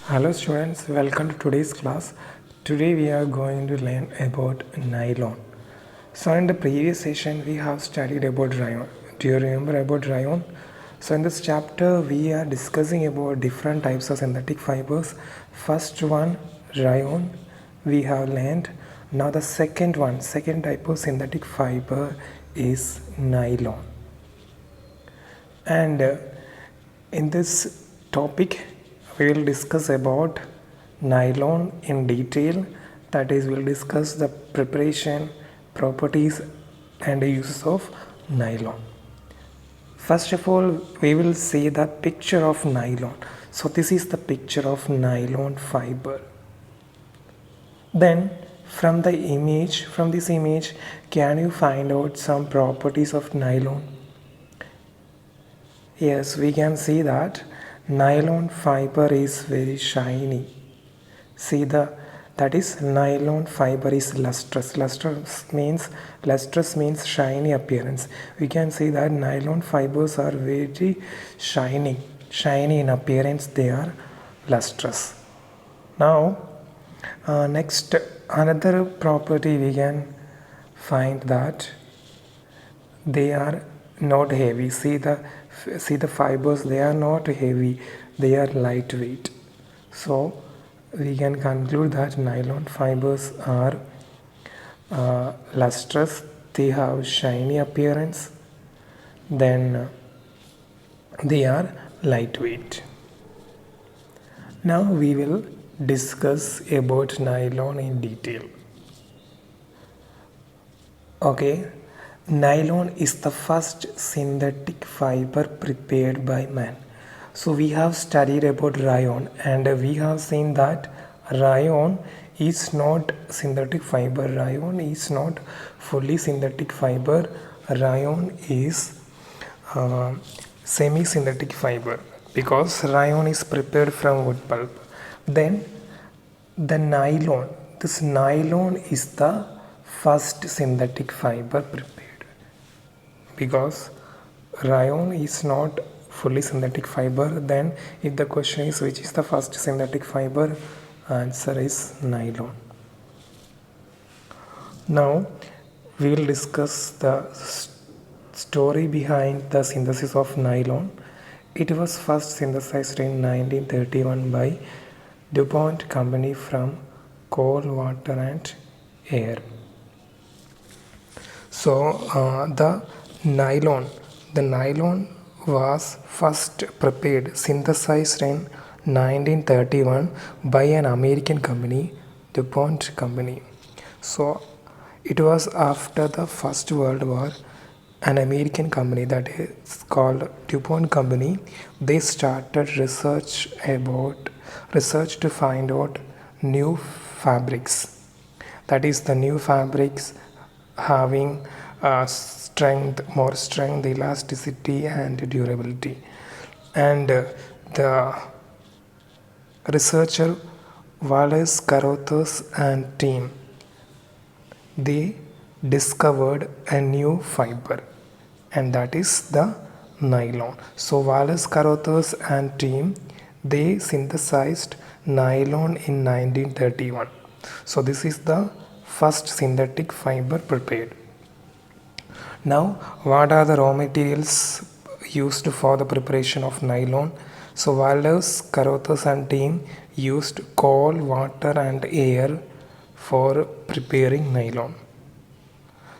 Hello students, welcome to today's class. Today we are going to learn about nylon. So in the previous session we have studied about rayon. Do you remember about rayon? So in this chapter we are discussing about different types of synthetic fibers. First one, rayon, we have learned. Now the second type of synthetic fiber is nylon. And in this topic we will discuss about nylon in detail. That is, we'll discuss the preparation, properties and uses of nylon. First of all, we will see the picture of nylon. So this is the picture of nylon fiber. Then from this image, can you find out some properties of nylon? Yes, we can see that nylon fiber is very shiny. See that is nylon fiber is lustrous. Lustrous means shiny appearance. We can see that nylon fibers are very shiny in appearance. They are lustrous. Now, next another property we can find that they are not heavy. See the fibers, they are not heavy, they are lightweight. So we can conclude that nylon fibers are lustrous, they have shiny appearance, then they are lightweight. Now we will discuss about nylon in detail. Okay. Nylon is the first synthetic fiber prepared by man. So we have studied about rayon and we have seen that rayon is not synthetic fiber. Rayon is not fully synthetic fiber. Rayon is semi-synthetic fiber because rayon is prepared from wood pulp. Then the nylon, this nylon is the first synthetic fiber prepared. Because rayon is not fully synthetic fiber, then if the question is which is the first synthetic fiber, answer is nylon. Now we will discuss the story behind the synthesis of nylon. It was first synthesized in 1931 by DuPont company from coal, water and air. So the nylon was first prepared, synthesized in 1931 by an American company, DuPont company. So it was after the First World War, an American company that is called DuPont company, they started research to find out new fabrics. That is, the new fabrics having more strength, elasticity and durability. And the researcher Wallace Carothers and team, they discovered a new fiber, and that is the nylon. So Wallace Carothers and team, they synthesized nylon in 1931. So this is the first synthetic fiber prepared. Now, what are the raw materials used for the preparation of nylon? So Wallace Carothers and team used coal, water and air for preparing nylon.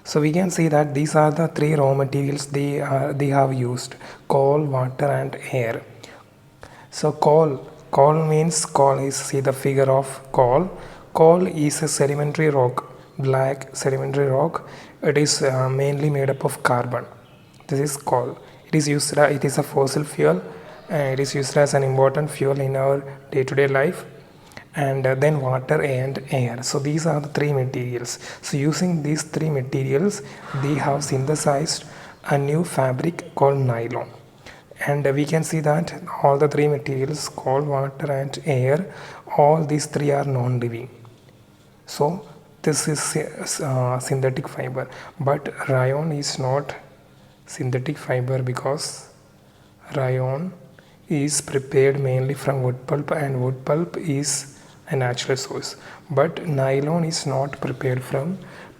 So we can see that these are the three raw materials they have used: coal, water and air. So coal means, coal is, see the figure of coal. Coal is a sedimentary rock, black sedimentary rock. It is mainly made up of carbon. This is coal. It is a fossil fuel and it is used as an important fuel in our day-to-day life. And then water and air. So these are the three materials. So using these three materials, they have synthesized a new fabric called nylon. And we can see that all the three materials, coal, water and air, all these three are non-living. So this is synthetic fiber, but rayon is not synthetic fiber because rayon is prepared mainly from wood pulp, and wood pulp is a natural source, but nylon is not prepared from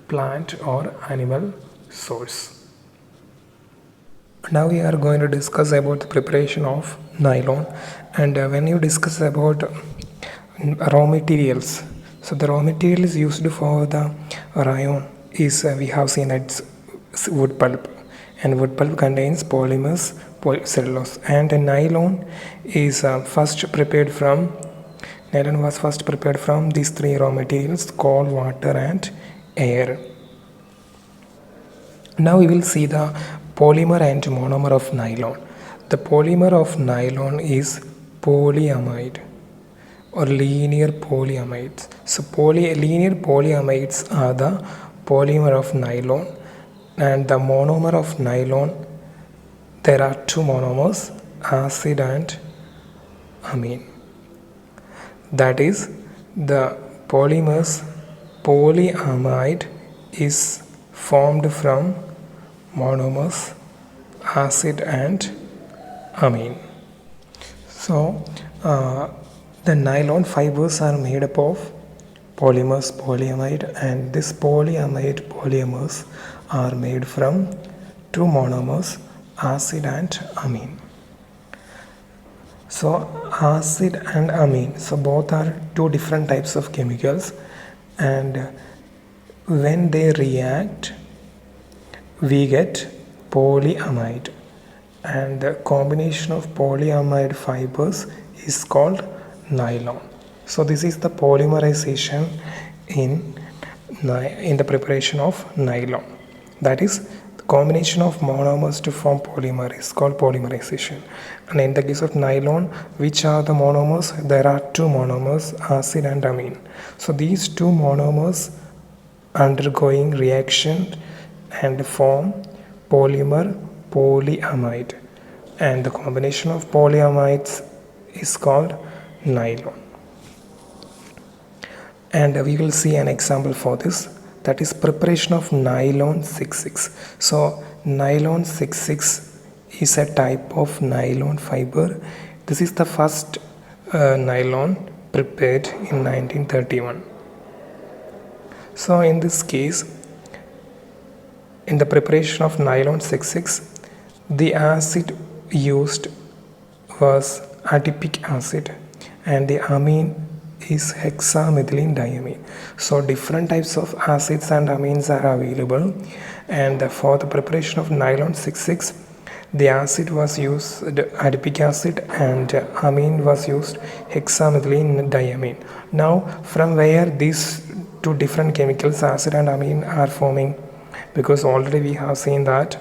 plant or animal source. Now we are going to discuss about the preparation of nylon, and when you discuss about raw materials, so the raw materials used for the rayon is we have seen that it's wood pulp, and wood pulp contains polymers, cellulose, and nylon is nylon was first prepared from these three raw materials: coal, water, and air. Now we will see the polymer and monomer of nylon. The polymer of nylon is polyamide or linear polyamides. So linear polyamides are the polymer of nylon, and the monomer of nylon, there are two monomers, acid and amine. That is, the polymers polyamide is formed from monomers acid and amine. So the nylon fibers are made up of polymers, polyamide, and this polymers are made from two monomers, acid and amine. So acid and amine, so both are two different types of chemicals, and when they react we get polyamide, and the combination of polyamide fibers is called nylon. So this is the polymerization in the preparation of nylon. That is, the combination of monomers to form polymer is called polymerization. And in the case of nylon, which are the monomers? There are two monomers, acid and amine. So these two monomers undergoing reaction and form polymer polyamide, and the combination of polyamides is called nylon. And we will see an example for this, that is preparation of nylon 66. So nylon 66 is a type of nylon fiber. This is the first nylon prepared in 1931. So in this case, in the preparation of nylon 66, the acid used was adipic acid, and the amine is hexamethylene diamine. So different types of acids and amines are available, and for the preparation of nylon 66, the acid was used adipic acid and amine was used hexamethylene diamine. Now from where these two different chemicals, acid and amine, are forming? Because already we have seen that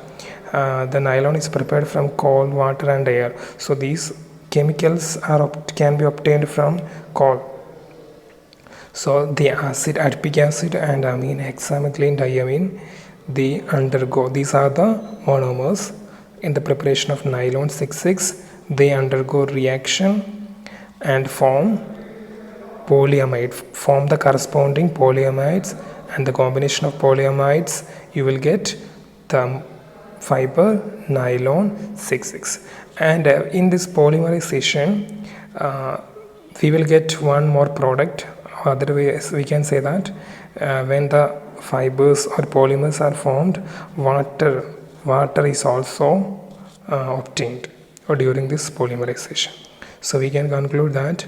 the nylon is prepared from coal, water and air. So these chemicals can be obtained from coal. So the acid, adipic acid and amine hexamethylene diamine, these are the monomers. In the preparation of nylon 66, they undergo reaction and form the corresponding polyamides, and the combination of polyamides you will get the fiber nylon 66. And in this polymerization we will get one more product. Otherwise we can say that when the fibers or polymers are formed, water is also obtained during this polymerization. So we can conclude that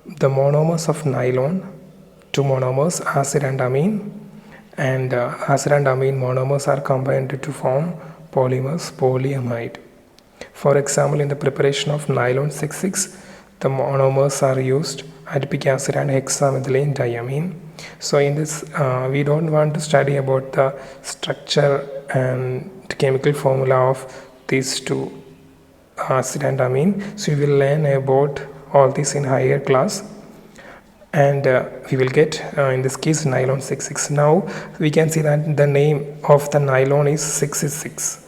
the monomers of nylon, two monomers, acid and amine, and acid and amine monomers are combined to form polymers, polyamide. For example, in the preparation of nylon 66, the monomers are used adipic acid and hexamethylene diamine. So in this we don't want to study about the structure and chemical formula of these two, acid and amine. So we will learn about all this in higher class, and we will get in this case nylon 66. Now we can see that the name of the nylon is 666.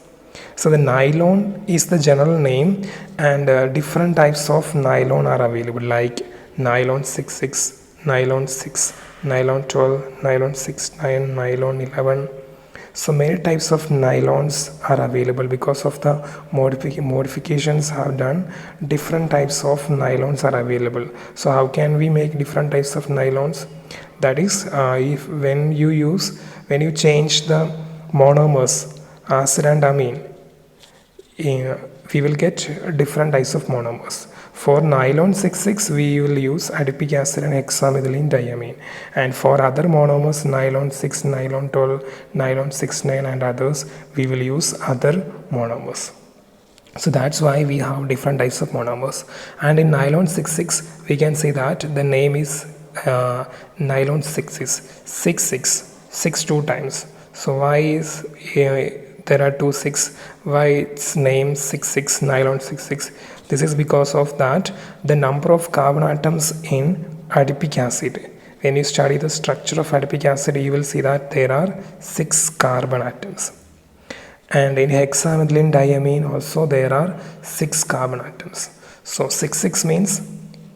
So the nylon is the general name, and different types of nylon are available, like nylon 66, nylon 6, nylon 12, nylon 69, nylon 11. So many types of nylons are available because of the modifications have done. Different types of nylons are available. So how can we make different types of nylons? That is, if when you change the monomers acid and amine, we will get different types of monomers. For nylon 6,6 we will use adipic acid and hexamethylene diamine, and for other monomers nylon 6, nylon 12, nylon 6,9 and others we will use other monomers. So that's why we have different types of monomers. And in nylon 6,6 we can say that the name is nylon 6 is 6 2 times. So why is there are 2 6, why it's named 6 nylon 6. This is because of that the number of carbon atoms in adipic acid. When you study the structure of adipic acid, you will see that there are 6 carbon atoms, and in hexamethylene diamine also there are 6 carbon atoms. So 6 means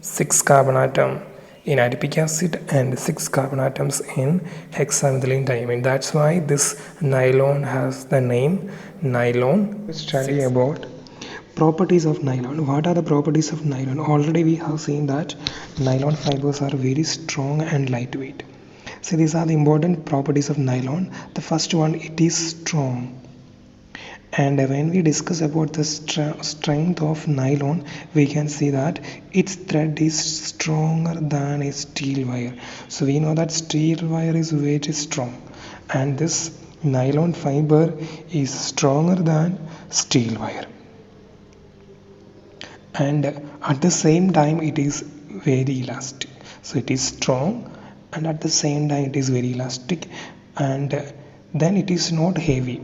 6 carbon atom in adipic acid and 6 carbon atoms in hexamethylene diamine. That's why this nylon has the name nylon. Study about properties of nylon. What are the properties of nylon? Already we have seen that nylon fibers are very strong and lightweight. So these are the important properties of nylon. The first one, it is strong. And when we discuss about the strength of nylon, we can see that its thread is stronger than a steel wire. So we know that steel wire is very strong, and this nylon fiber is stronger than steel wire. And at the same time it is very elastic. So it is strong, and at the same time it is very elastic, and then it is not heavy.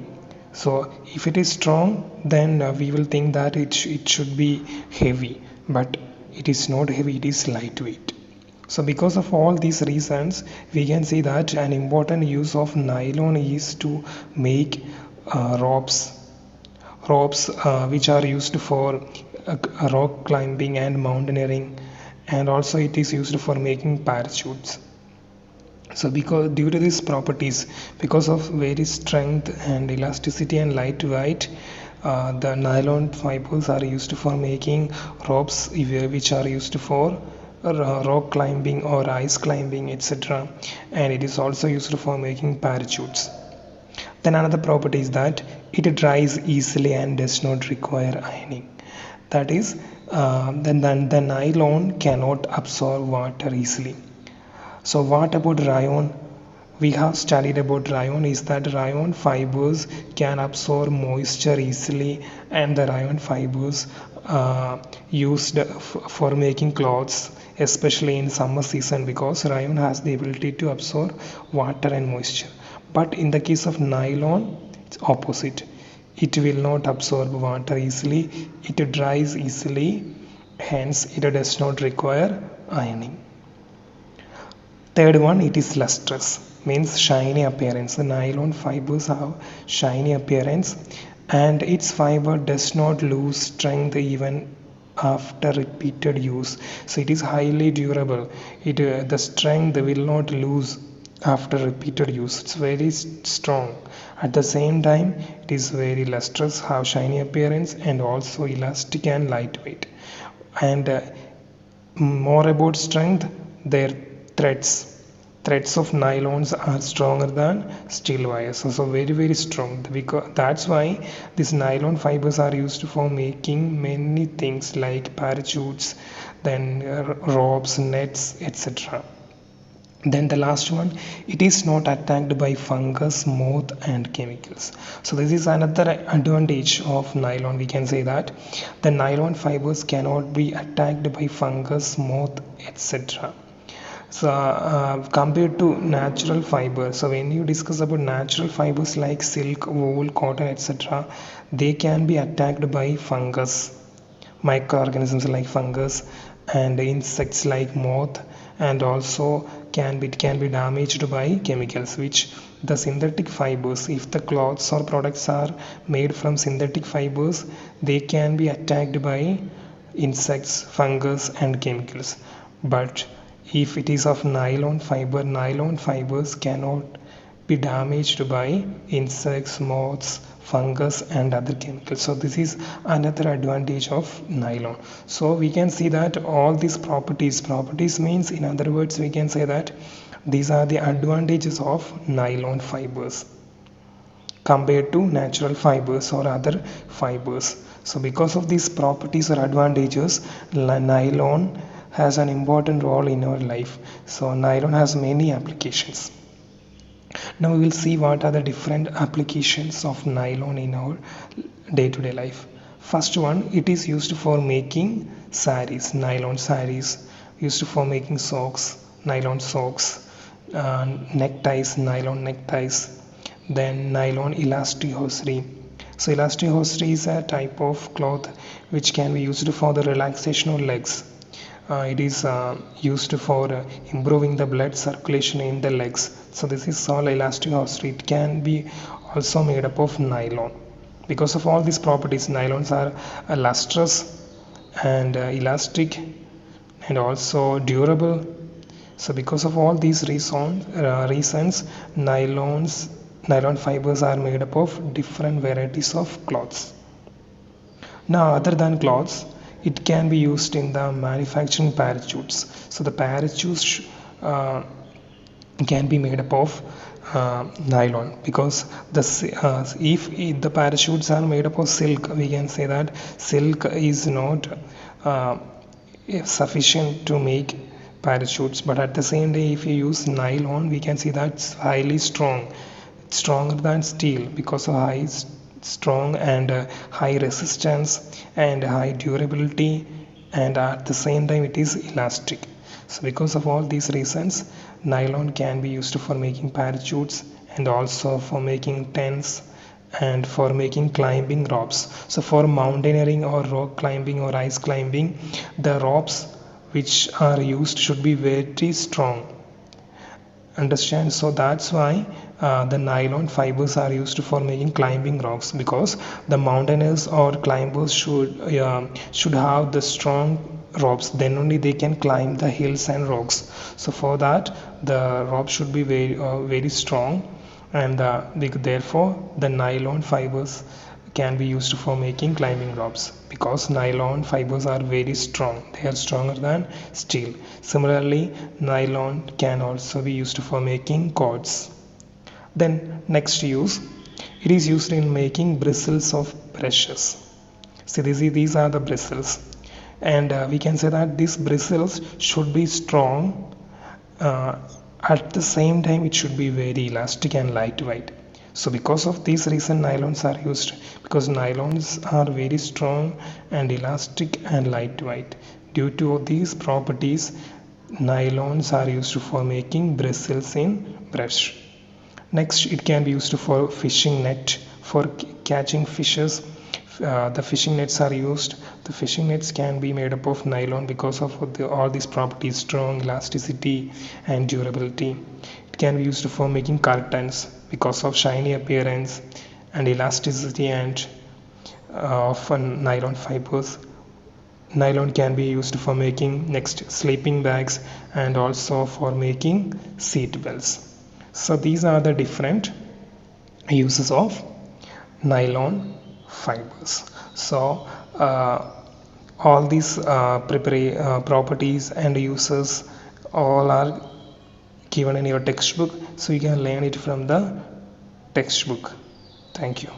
So if it is strong, then we will think that it should be heavy, but it is not heavy, it is lightweight. So because of all these reasons, we can see that an important use of nylon is to make ropes which are used for rock climbing and mountaineering, and also it is used for making parachutes. So because due to these properties, because of very strength and elasticity and lightweight, the nylon fibers are used for making ropes which are used for rock climbing or ice climbing, etc., and it is also used for making parachutes. Then another property is that it dries easily and does not require ironing. That is, then the nylon cannot absorb water easily. So what about rayon? We have studied about rayon is that rayon fibers can absorb moisture easily, and the rayon fibers used for making clothes, especially in summer season, because rayon has the ability to absorb water and moisture. But in the case of nylon, it's opposite. It will not absorb water easily, it dries easily, hence it does not require ironing. Third one, it is lustrous, means shiny appearance. The nylon fibers have shiny appearance, and its fiber does not lose strength even after repeated use. So it is highly durable. The strength will not lose after repeated use. It's very strong. At the same time, it is very lustrous, have shiny appearance, and also elastic and lightweight. And more about strength, their threads of nylons are stronger than steel wires, so very strong, because that's why these nylon fibers are used for making many things like parachutes, then ropes, nets, etc. Then the last one, it is not attacked by fungus, moth and chemicals. So this is another advantage of nylon. We can say that the nylon fibers cannot be attacked by fungus, moth, etc. So compared to natural fibers, so when you discuss about natural fibers like silk, wool, cotton, etc., they can be attacked by fungus, microorganisms like fungus, and insects like moth, and also can be damaged by chemicals, which the synthetic fibers, if the clothes or products are made from synthetic fibers, they can be attacked by insects, fungus and chemicals. But if it is of nylon fibers cannot be damaged by insects, moths, fungus and other chemicals. So this is another advantage of nylon. So we can see that all these properties means, in other words, we can say that these are the advantages of nylon fibers compared to natural fibers or other fibers. So because of these properties or advantages, nylon has an important role in our life. So nylon has many applications. Now we will see what are the different applications of nylon in our day-to-day life. First one, it is used for making saris, nylon saris, used for making socks, nylon socks, neckties, nylon neckties, then nylon elastic hosiery. So elastic hosiery is a type of cloth which can be used for the relaxation of legs. It is used for improving the blood circulation in the legs. So this is all elastic hosiery. It can be also made up of nylon. Because of all these properties, nylons are lustrous and elastic and also durable. So because of all these reasons, nylon fibers are made up of different varieties of cloths. Now other than cloths, it can be used in the manufacturing parachutes. So the parachutes can be made up of nylon, because if the parachutes are made up of silk, we can say that silk is not uh, sufficient to make parachutes, but at the same day if you use nylon, we can see that it's highly strong, stronger than steel, because of high strong and high resistance and high durability, and at the same time it is elastic. So because of all these reasons, nylon can be used for making parachutes and also for making tents and for making climbing ropes. So for mountaineering or rock climbing or ice climbing, the ropes which are used should be very strong, understand. So that's why the nylon fibers are used for making climbing rocks, because the mountaineers or climbers should have the strong ropes, then only they can climb the hills and rocks. So for that the rope should be very strong, and therefore the nylon fibers can be used for making climbing ropes, because nylon fibers are very strong, they are stronger than steel. Similarly, nylon can also be used for making cords. Then next use, it is used in making bristles of brushes. See, these are the bristles, and we can say that these bristles should be strong, uh, at the same time it should be very elastic and lightweight. So because of this reason nylons are used, because nylons are very strong and elastic and lightweight. Due to these properties, nylons are used for making bristles in brush. Next, it can be used for fishing net, for catching fishes. The fishing nets are used. The fishing nets can be made up of nylon because of all these properties, strong elasticity and durability. It can be used for making curtains because of shiny appearance and elasticity and of nylon fibers. Nylon can be used for making next sleeping bags and also for making seat belts. So these are the different uses of nylon fibers. So all these properties and uses all are given in your textbook, so you can learn it from the textbook. Thank you.